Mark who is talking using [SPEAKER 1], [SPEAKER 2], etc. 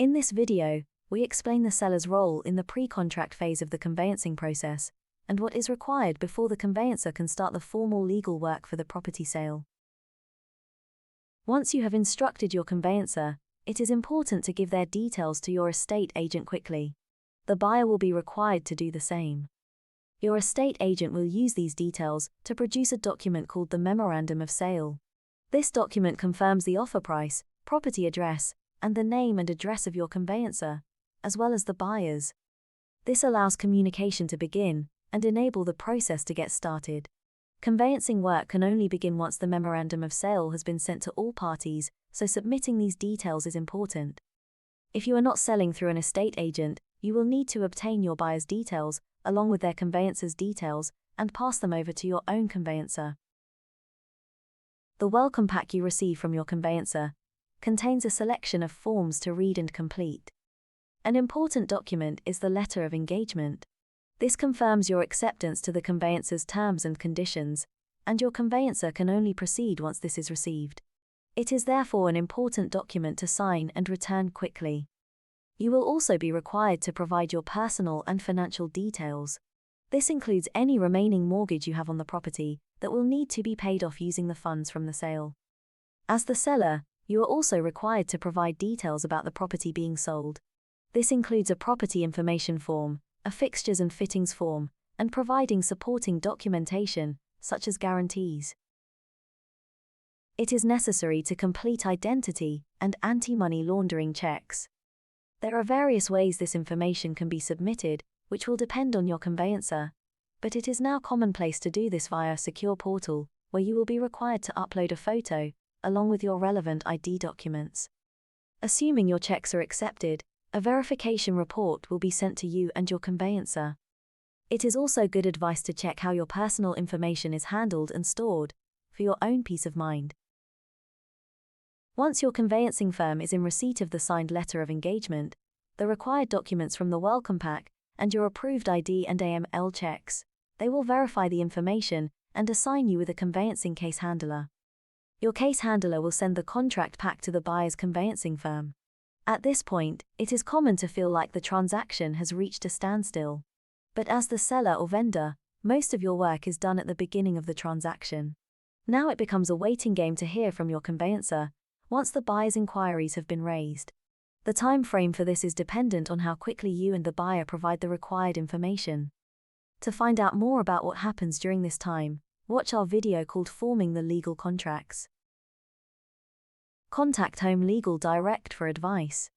[SPEAKER 1] In this video, we explain the seller's role in the pre-contract phase of the conveyancing process, and what is required before the conveyancer can start the formal legal work for the property sale. Once you have instructed your conveyancer, it is important to give their details to your estate agent quickly. The buyer will be required to do the same. Your estate agent will use these details to produce a document called the Memorandum of Sale. This document confirms the offer price, property address, and the name and address of your conveyancer, as well as the buyer's. This allows communication to begin and enable the process to get started. Conveyancing work can only begin once the Memorandum of Sale has been sent to all parties, so submitting these details is important. If you are not selling through an estate agent, you will need to obtain your buyer's details, along with their conveyancer's details, and pass them over to your own conveyancer. The welcome pack you receive from your conveyancer contains a selection of forms to read and complete. An important document is the letter of engagement. This confirms your acceptance to the conveyancer's terms and conditions, and your conveyancer can only proceed once this is received. It is therefore an important document to sign and return quickly. You will also be required to provide your personal and financial details. This includes any remaining mortgage you have on the property that will need to be paid off using the funds from the sale. As the seller, you are also required to provide details about the property being sold. This includes a property information form, a fixtures and fittings form, and providing supporting documentation, such as guarantees. It is necessary to complete identity and anti-money laundering checks. There are various ways this information can be submitted, which will depend on your conveyancer, but it is now commonplace to do this via a secure portal, where you will be required to upload a photo, along with your relevant ID documents. Assuming your checks are accepted, a verification report will be sent to you and your conveyancer. It is also good advice to check how your personal information is handled and stored, for your own peace of mind. Once your conveyancing firm is in receipt of the signed letter of engagement, the required documents from the welcome pack, and your approved ID and AML checks, they will verify the information and assign you with a conveyancing case handler. Your case handler will send the contract pack to the buyer's conveyancing firm. At this point, it is common to feel like the transaction has reached a standstill. But as the seller or vendor, most of your work is done at the beginning of the transaction. Now it becomes a waiting game to hear from your conveyancer, once the buyer's inquiries have been raised. The time frame for this is dependent on how quickly you and the buyer provide the required information. To find out more about what happens during this time, watch our video called Forming the Legal Contracts. Contact Home Legal direct for advice.